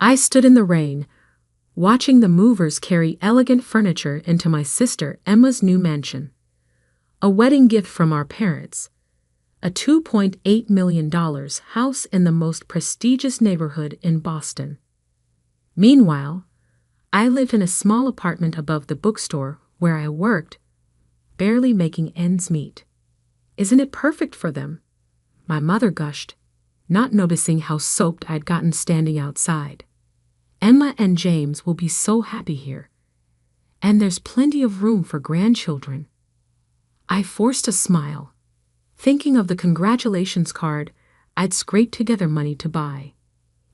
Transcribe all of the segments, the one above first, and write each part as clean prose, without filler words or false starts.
I stood in the rain, watching the movers carry elegant furniture into my sister Emma's new mansion. A wedding gift from our parents. A $2.8 million house in the most prestigious neighborhood in Boston. Meanwhile, I lived in a small apartment above the bookstore where I worked, barely making ends meet. Isn't it perfect for them? My mother gushed, not noticing how soaked I'd gotten standing outside. Emma and James will be so happy here. And there's plenty of room for grandchildren. I forced a smile, thinking of the congratulations card I'd scraped together money to buy.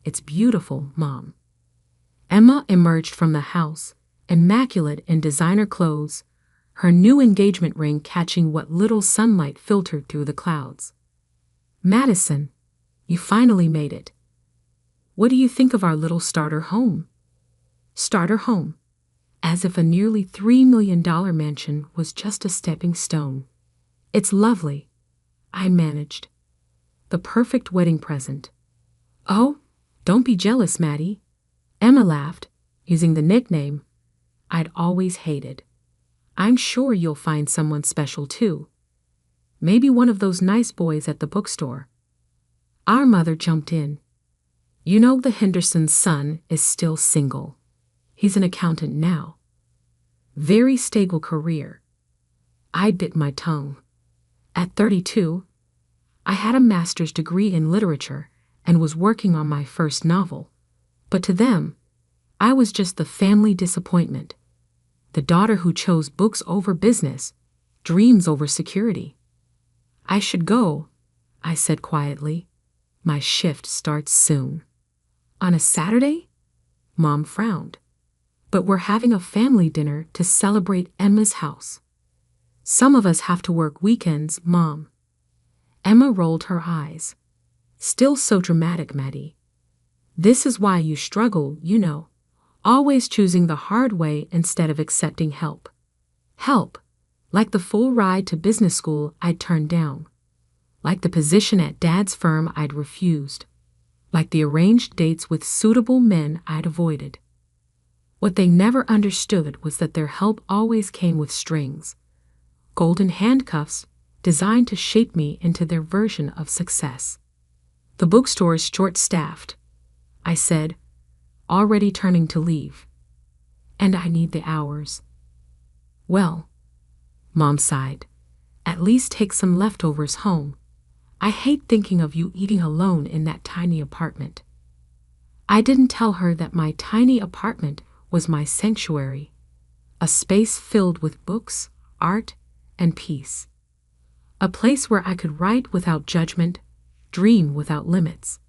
It's beautiful, Mom. Emma emerged from the house, immaculate in designer clothes, her new engagement ring catching what little sunlight filtered through the clouds. Madison, you finally made it. What do you think of our little starter home? Starter home. As if a nearly $3 million mansion was just a stepping stone. It's lovely, I managed. The perfect wedding present. Oh, don't be jealous, Maddie. Emma laughed, using the nickname I'd always hated. I'm sure you'll find someone special too. Maybe one of those nice boys at the bookstore. Our mother jumped in. You know the Henderson's son is still single. He's an accountant now. Very stable career. I bit my tongue. At 32, I had a master's degree in literature and was working on my first novel. But to them, I was just the family disappointment. The daughter who chose books over business, dreams over security. I should go, I said quietly. My shift starts soon. On a Saturday? Mom frowned. But we're having a family dinner to celebrate Emma's house. Some of us have to work weekends, Mom. Emma rolled her eyes. Still so dramatic, Maddie. This is why you struggle, you know. Always choosing the hard way instead of accepting help. Help, like the full ride to business school I'd turned down. Like the position at Dad's firm I'd refused. Like the arranged dates with suitable men I'd avoided. What they never understood was that their help always came with strings. Golden handcuffs designed to shape me into their version of success. The bookstore is short-staffed, I said, already turning to leave. And I need the hours. Well, Mom sighed, at least take some leftovers home. I hate thinking of you eating alone in that tiny apartment. I didn't tell her that my tiny apartment was my sanctuary, a space filled with books, art, and peace. A place where I could write without judgment, dream without limits.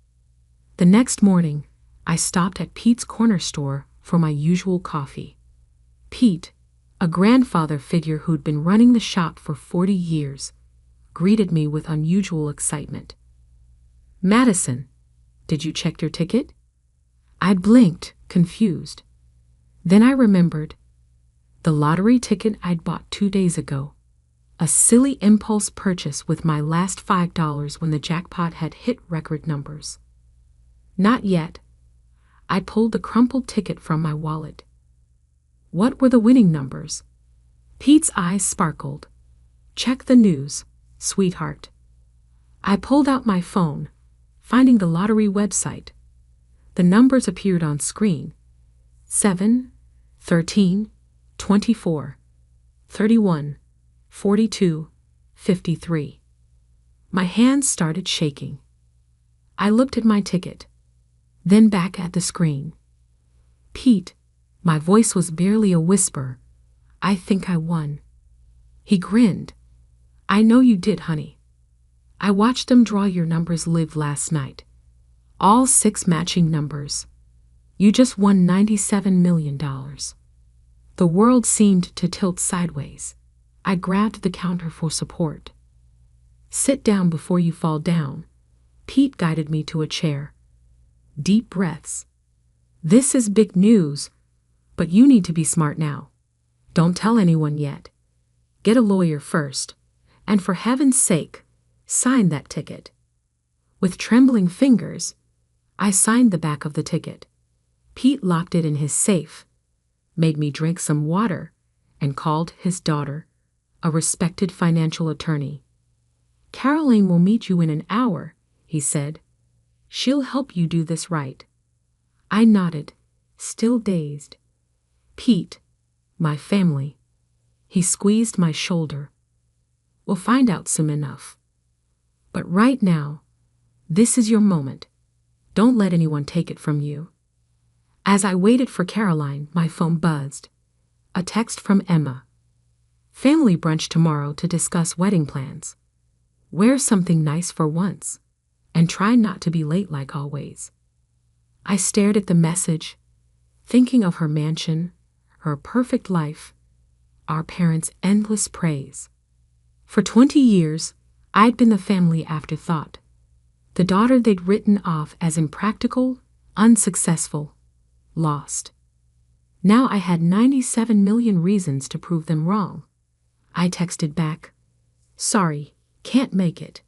The next morning, I stopped at Pete's corner store for my usual coffee. Pete, a grandfather figure who'd been running the shop for 40 years, greeted me with unusual excitement. Madison, did you check your ticket? I'd blinked, confused. Then I remembered the lottery ticket I'd bought 2 days ago. A silly impulse purchase with my last $5 when the jackpot had hit record numbers. Not yet. I pulled the crumpled ticket from my wallet. What were the winning numbers? Pete's eyes sparkled. Check the news, sweetheart. I pulled out my phone, finding the lottery website. The numbers appeared on screen. 7, 13, 24, 31, 42, 53. My hands started shaking. I looked at my ticket, then back at the screen. Pete, my voice was barely a whisper. I think I won. He grinned. I know you did, honey. I watched them draw your numbers live last night. All 6 matching numbers. You just won $97 million. The world seemed to tilt sideways. I grabbed the counter for support. Sit down before you fall down. Pete guided me to a chair. Deep breaths. This is big news, but you need to be smart now. Don't tell anyone yet. Get a lawyer first, and for heaven's sake, sign that ticket. With trembling fingers, I signed the back of the ticket. Pete locked it in his safe, made me drink some water, and called his daughter, a respected financial attorney. "Caroline will meet you in an hour," he said. "She'll help you do this right." I nodded, still dazed. "Pete, my family." He squeezed my shoulder. "We'll find out soon enough. But right now, this is your moment. Don't let anyone take it from you." As I waited for Caroline, my phone buzzed. A text from Emma. "Family brunch tomorrow to discuss wedding plans. Wear something nice for once, and try not to be late like always." I stared at the message, thinking of her mansion, her perfect life, our parents' endless praise. For 20 years, I'd been the family afterthought, the daughter they'd written off as impractical, unsuccessful, lost. Now I had 97 million reasons to prove them wrong. I texted back, "Sorry, can't make it.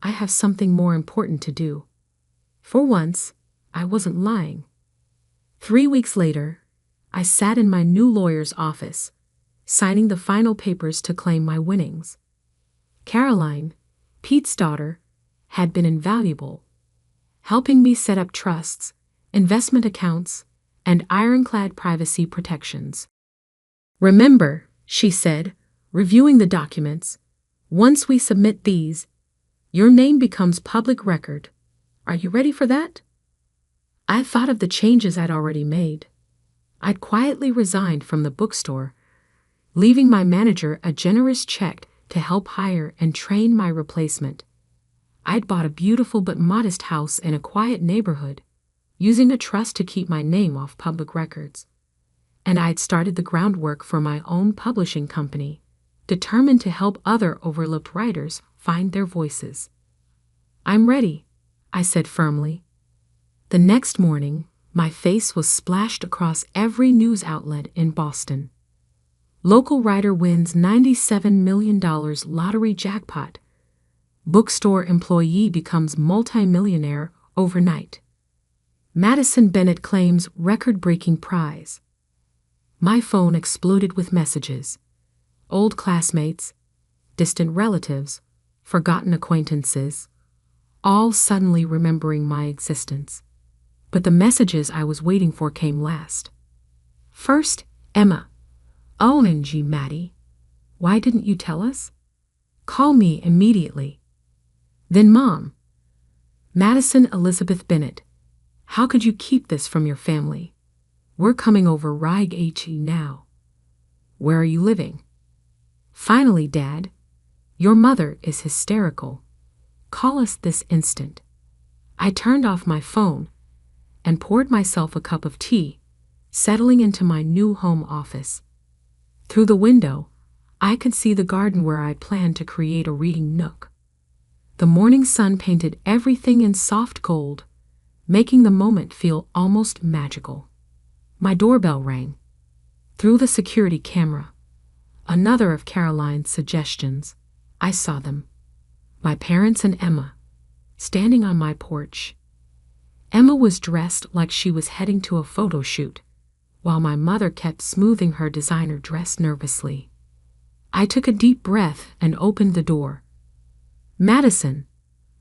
I have something more important to do." For once, I wasn't lying. 3 weeks later, I sat in my new lawyer's office, signing the final papers to claim my winnings. Caroline, Pete's daughter, had been invaluable, helping me set up trusts, investment accounts, and ironclad privacy protections. "Remember," she said, reviewing the documents, "once we submit these, your name becomes public record. Are you ready for that?" I thought of the changes I'd already made. I'd quietly resigned from the bookstore, leaving my manager a generous check to help hire and train my replacement. I'd bought a beautiful but modest house in a quiet neighborhood, using a trust to keep my name off public records. And I'd started the groundwork for my own publishing company, determined to help other overlooked writers find their voices. "I'm ready," I said firmly. The next morning, my face was splashed across every news outlet in Boston. Local writer wins $97 million lottery jackpot. Bookstore employee becomes multimillionaire overnight. Madison Bennett claims record-breaking prize. My phone exploded with messages. Old classmates, distant relatives, forgotten acquaintances, all suddenly remembering my existence. But the messages I was waiting for came last. First, Emma. "OMG, Maddie. Why didn't you tell us? Call me immediately." Then Mom. "Madison Elizabeth Bennett. How could you keep this from your family? We're coming over Rig HE now. Where are you living?" Finally, Dad. "Your mother is hysterical. Call us this instant." I turned off my phone and poured myself a cup of tea, settling into my new home office. Through the window, I could see the garden where I'd planned to create a reading nook. The morning sun painted everything in soft gold, making the moment feel almost magical. My doorbell rang. Through the security camera, another of Caroline's suggestions, I saw them. My parents and Emma, standing on my porch. Emma was dressed like she was heading to a photo shoot, while my mother kept smoothing her designer dress nervously. I took a deep breath and opened the door. "Madison,"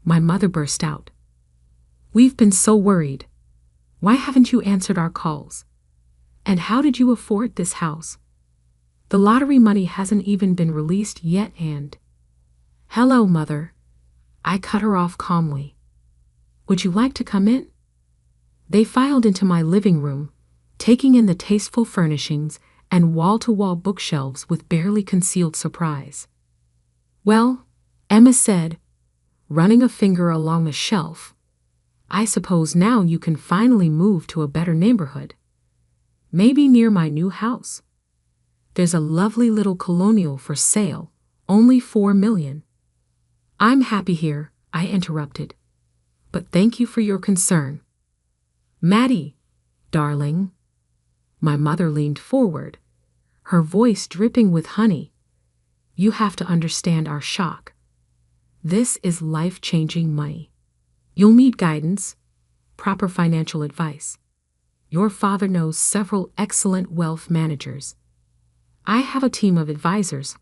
my mother burst out. "We've been so worried. Why haven't you answered our calls? And how did you afford this house? The lottery money hasn't even been released yet and—" "Hello, Mother." I cut her off calmly. "Would you like to come in?" They filed into my living room, taking in the tasteful furnishings and wall-to-wall bookshelves with barely concealed surprise. "Well," Emma said, running a finger along the shelf, "I suppose now you can finally move to a better neighborhood. Maybe near my new house. There's a lovely little colonial for sale, only $4 million. "I'm happy here," I interrupted. "But thank you for your concern." "Maddie, darling." My mother leaned forward, her voice dripping with honey. "You have to understand our shock. This is life-changing money. You'll need guidance, proper financial advice. Your father knows several excellent wealth managers. I have a team of advisors,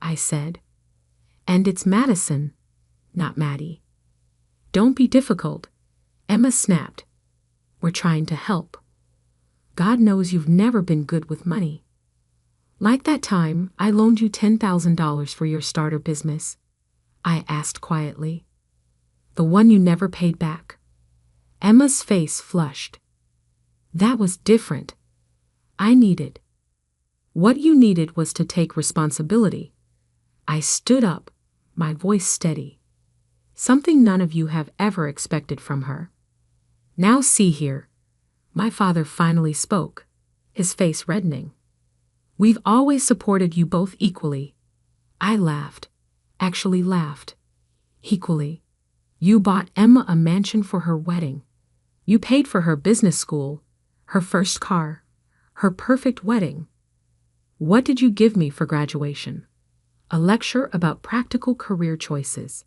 I said. And it's Madison, not Maddie. Don't be difficult, Emma snapped. We're trying to help. God knows you've never been good with money. Like that time I loaned you $10,000 for your starter business, I asked quietly. The one you never paid back. Emma's face flushed. That was different. I needed. What you needed was to take responsibility. I stood up, my voice steady. Something none of you have ever expected from her. Now see here. My father finally spoke, his face reddening. We've always supported you both equally. I laughed, actually laughed. Equally. You bought Emma a mansion for her wedding. You paid for her business school, her first car, her perfect wedding. What did you give me for graduation? A lecture about practical career choices.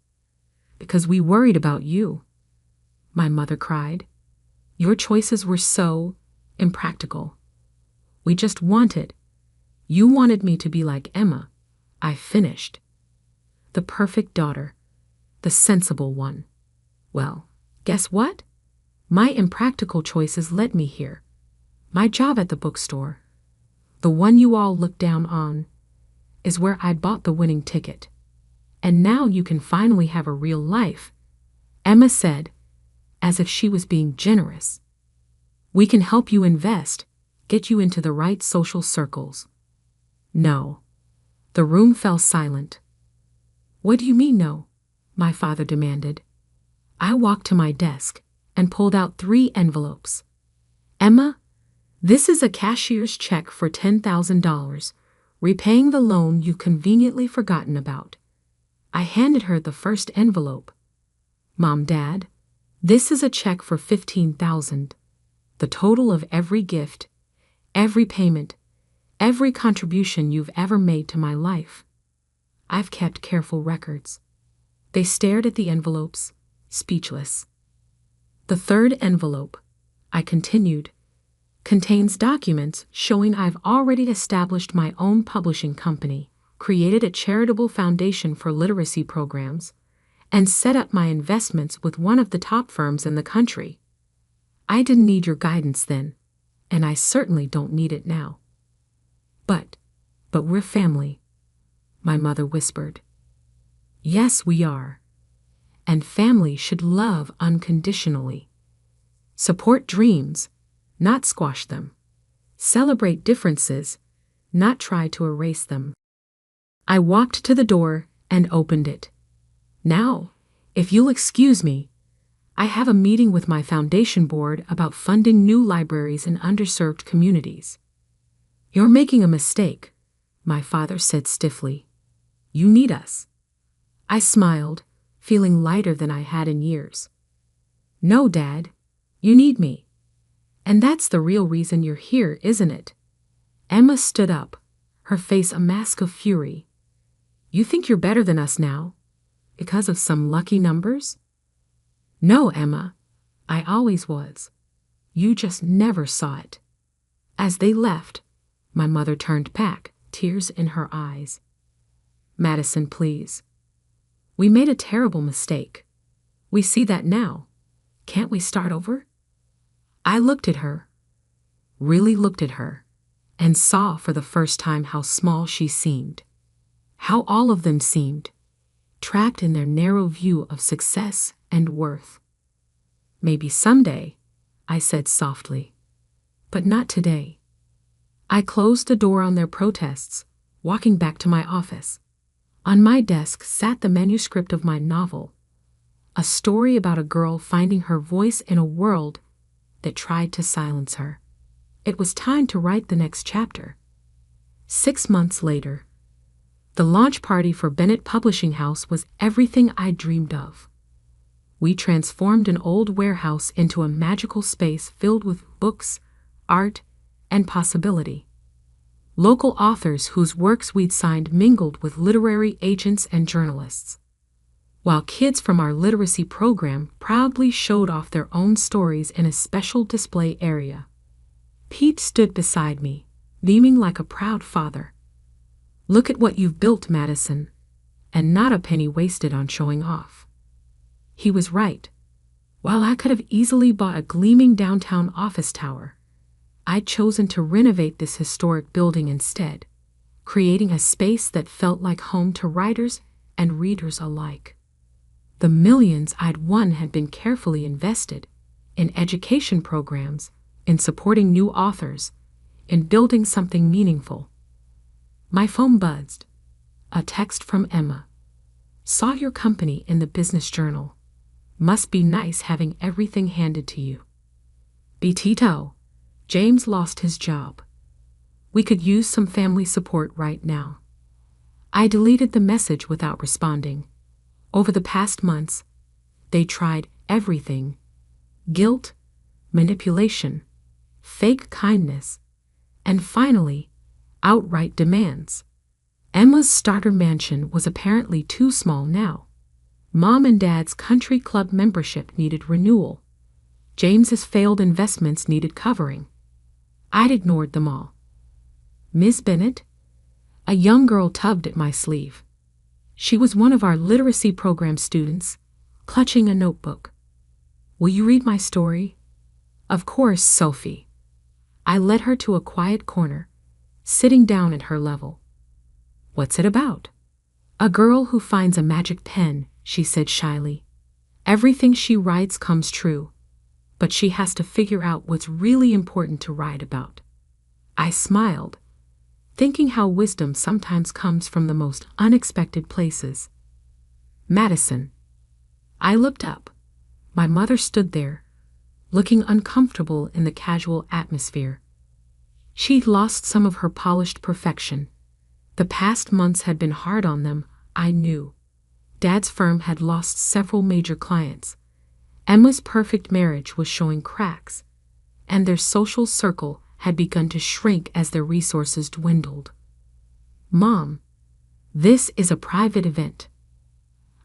Because we worried about you. My mother cried. Your choices were so impractical. We just wanted. You wanted me to be like Emma. I finished. The perfect daughter. The sensible one. Well, guess what? My impractical choices led me here. My job at the bookstore, the one you all look down on, is where I bought the winning ticket. And now you can finally have a real life, Emma said, as if she was being generous. We can help you invest, get you into the right social circles. No. The room fell silent. What do you mean no? My father demanded. I walked to my desk and pulled out 3 envelopes. Emma, this is a cashier's check for $10,000, repaying the loan you've conveniently forgotten about. I handed her the first envelope. Mom, Dad, this is a check for $15,000, the total of every gift, every payment, every contribution you've ever made to my life. I've kept careful records. They stared at the envelopes, speechless. The 3rd envelope, I continued, contains documents showing I've already established my own publishing company, created a charitable foundation for literacy programs, and set up my investments with one of the top firms in the country. I didn't need your guidance then, and I certainly don't need it now. But we're family, my mother whispered. Yes, we are. And family should love unconditionally. Support dreams, not squash them. Celebrate differences, not try to erase them. I walked to the door and opened it. Now, if you'll excuse me, I have a meeting with my foundation board about funding new libraries in underserved communities. You're making a mistake, my father said stiffly. You need us. I smiled, feeling lighter than I had in years. No, Dad, you need me. And that's the real reason you're here, isn't it? Emma stood up, her face a mask of fury. You think you're better than us now? Because of some lucky numbers? No, Emma, I always was. You just never saw it. As they left, my mother turned back, tears in her eyes. Madison, please. We made a terrible mistake. We see that now. Can't we start over? I looked at her, really looked at her, and saw for the first time how small she seemed. How all of them seemed, trapped in their narrow view of success and worth. Maybe someday, I said softly, but not today. I closed the door on their protests, walking back to my office. On my desk sat the manuscript of my novel, a story about a girl finding her voice in a world that tried to silence her. It was time to write the next chapter. 6 months later, the launch party for Bennett Publishing House was everything I dreamed of. We transformed an old warehouse into a magical space filled with books, art, and possibility. Local authors whose works we'd signed mingled with literary agents and journalists, while kids from our literacy program proudly showed off their own stories in a special display area. Pete stood beside me, beaming like a proud father. Look at what you've built, Madison, and not a penny wasted on showing off. He was right. While I could have easily bought a gleaming downtown office tower, I'd chosen to renovate this historic building instead, creating a space that felt like home to writers and readers alike. The millions I'd won had been carefully invested in education programs, in supporting new authors, in building something meaningful. My phone buzzed. A text from Emma. Saw your company in the business journal. Must be nice having everything handed to you. Betito, James lost his job. We could use some family support right now. I deleted the message without responding. Over the past months, they tried everything. Guilt, manipulation, fake kindness, and finally, outright demands. Emma's starter mansion was apparently too small now. Mom and Dad's country club membership needed renewal. James's failed investments needed covering. I'd ignored them all. Miss Bennett? A young girl tugged at my sleeve. She was one of our literacy program students, clutching a notebook. Will you read my story? Of course, Sophie. I led her to a quiet corner, sitting down at her level. What's it about? A girl who finds a magic pen, she said shyly. Everything she writes comes true, but she has to figure out what's really important to write about. I smiled, thinking how wisdom sometimes comes from the most unexpected places. Madison. I looked up. My mother stood there, looking uncomfortable in the casual atmosphere. She'd lost some of her polished perfection. The past months had been hard on them, I knew. Dad's firm had lost several major clients. Emma's perfect marriage was showing cracks, and their social circle had begun to shrink as their resources dwindled. Mom, this is a private event.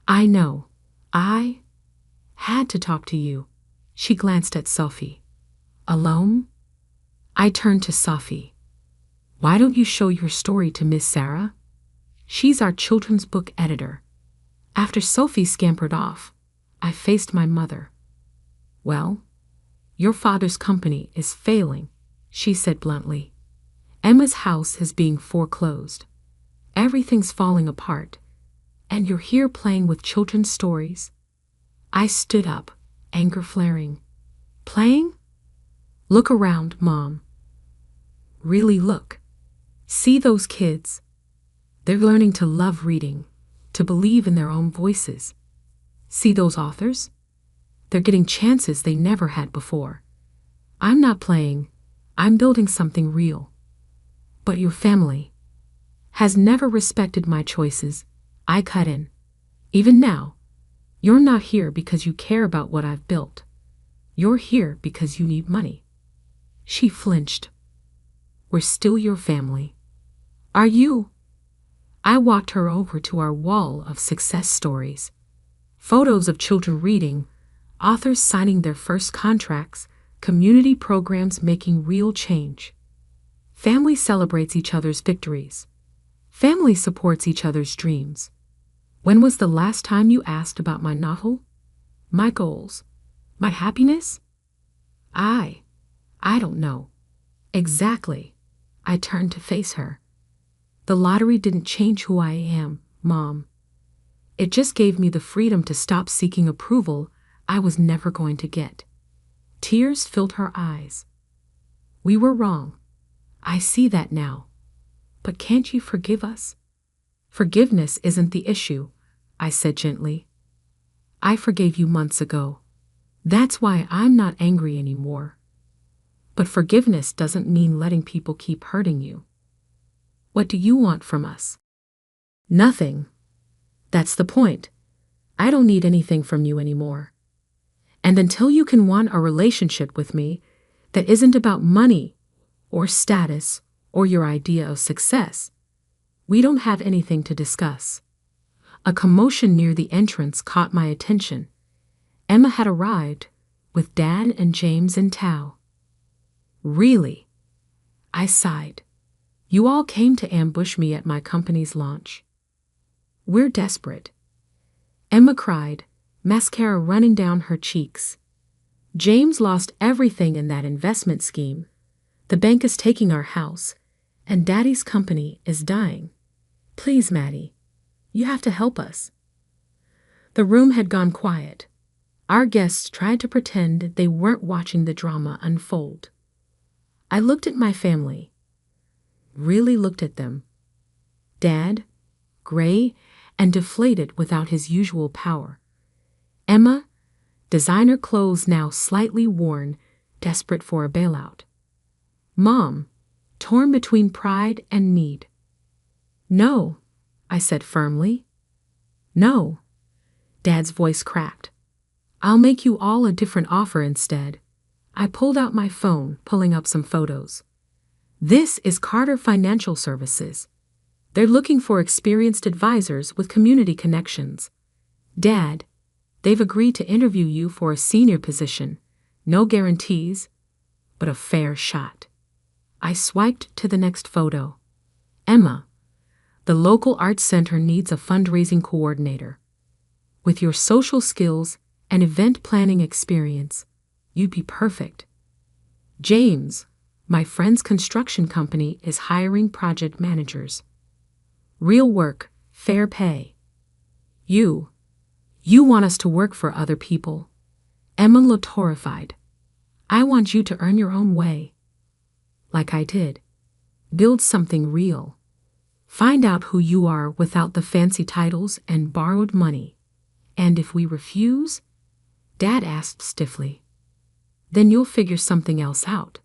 I know. I had to talk to you. She glanced at Sophie. Alone? I turned to Sophie. Why don't you show your story to Miss Sarah? She's our children's book editor. After Sophie scampered off, I faced my mother. Well, your father's company is failing, she said bluntly. Emma's house is being foreclosed. Everything's falling apart, and you're here playing with children's stories. I stood up, anger flaring. Playing? Look around, Mom. Really look. See those kids? They're learning to love reading, to believe in their own voices. See those authors? They're getting chances they never had before. I'm not playing, I'm building something real. But your family has never respected my choices. I cut in. Even now, you're not here because you care about what I've built. You're here because you need money. She flinched. We're still your family. Are you? I walked her over to our wall of success stories. Photos of children reading, authors signing their first contracts, community programs making real change. Family celebrates each other's victories. Family supports each other's dreams. When was the last time you asked about my novel? My goals? My happiness? I don't know. Exactly. I turned to face her. The lottery didn't change who I am, Mom. It just gave me the freedom to stop seeking approval I was never going to get. Tears filled her eyes. We were wrong. I see that now. But can't you forgive us? Forgiveness isn't the issue, I said gently. I forgave you months ago. That's why I'm not angry anymore. But forgiveness doesn't mean letting people keep hurting you. What do you want from us? Nothing. That's the point. I don't need anything from you anymore. And until you can want a relationship with me that isn't about money or status or your idea of success, we don't have anything to discuss. A commotion near the entrance caught my attention. Emma had arrived with Dad and James in tow. Really? I sighed. You all came to ambush me at my company's launch. We're desperate. Emma cried, mascara running down her cheeks. James lost everything in that investment scheme. The bank is taking our house, and Daddy's company is dying. Please, Maddie, you have to help us. The room had gone quiet. Our guests tried to pretend they weren't watching the drama unfold. I looked at my family. Really looked at them. Dad, gray and deflated without his usual power. Emma, designer clothes now slightly worn, desperate for a bailout. Mom, torn between pride and need. No, I said firmly. No. Dad's voice cracked. I'll make you all a different offer instead. I pulled out my phone, pulling up some photos. This is Carter Financial Services. They're looking for experienced advisors with community connections. Dad, they've agreed to interview you for a senior position. No guarantees, but a fair shot. I swiped to the next photo. Emma, the local arts center needs a fundraising coordinator. With your social skills and event planning experience, you'd be perfect. James, my friend's construction company is hiring project managers. Real work, fair pay. You want us to work for other people. Emma looked horrified. I want you to earn your own way. Like I did. Build something real. Find out who you are without the fancy titles and borrowed money. And if we refuse, Dad asked stiffly, then you'll figure something else out.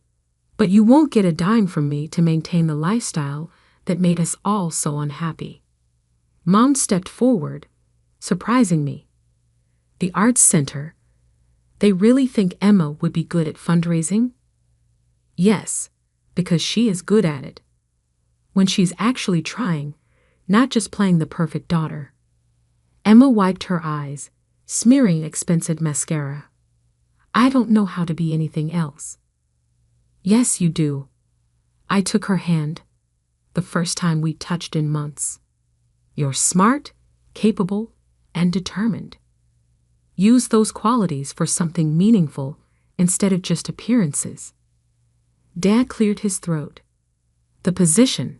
But you won't get a dime from me to maintain the lifestyle that made us all so unhappy. Mom stepped forward, surprising me. The Arts Center, they really think Emma would be good at fundraising? Yes, because she is good at it. When she's actually trying, not just playing the perfect daughter. Emma wiped her eyes, smearing expensive mascara. I don't know how to be anything else. Yes, you do. I took her hand, the first time we touched in months. You're smart, capable, and determined. Use those qualities for something meaningful instead of just appearances. Dad cleared his throat. The position,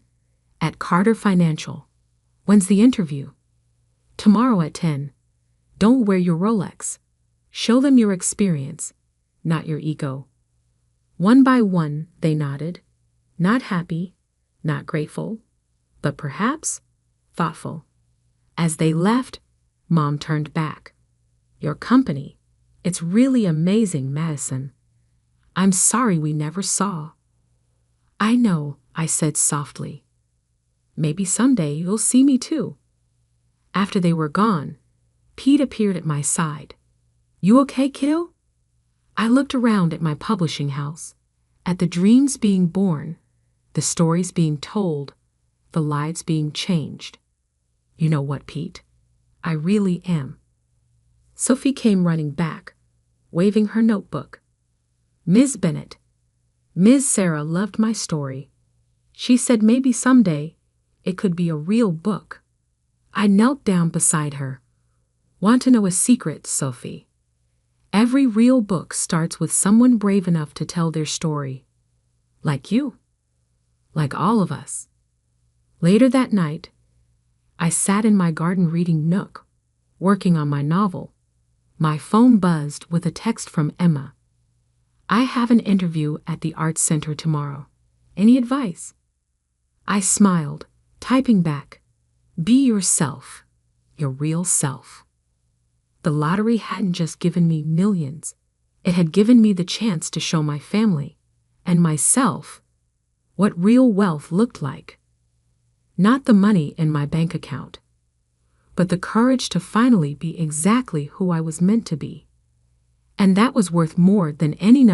at Carter Financial. When's the interview? Tomorrow at 10. Don't wear your Rolex. Show them your experience, not your ego. One by one, they nodded. Not happy, not grateful, but perhaps thoughtful. As they left, Mom turned back. Your company, it's really amazing, Madison. I'm sorry we never saw. I know, I said softly. Maybe someday you'll see me too. After they were gone, Pete appeared at my side. You okay, kiddo? I looked around at my publishing house, at the dreams being born, the stories being told, the lives being changed. You know what, Pete? I really am. Sophie came running back, waving her notebook. Ms. Bennett, Ms. Sarah loved my story. She said maybe someday it could be a real book. I knelt down beside her. Want to know a secret, Sophie? Every real book starts with someone brave enough to tell their story. Like you. Like all of us. Later that night, I sat in my garden reading nook, working on my novel. My phone buzzed with a text from Emma. I have an interview at the Arts Center tomorrow. Any advice? I smiled, typing back. Be yourself, your real self. The lottery hadn't just given me millions. It had given me the chance to show my family and myself what real wealth looked like. Not the money in my bank account, but the courage to finally be exactly who I was meant to be. And that was worth more than any number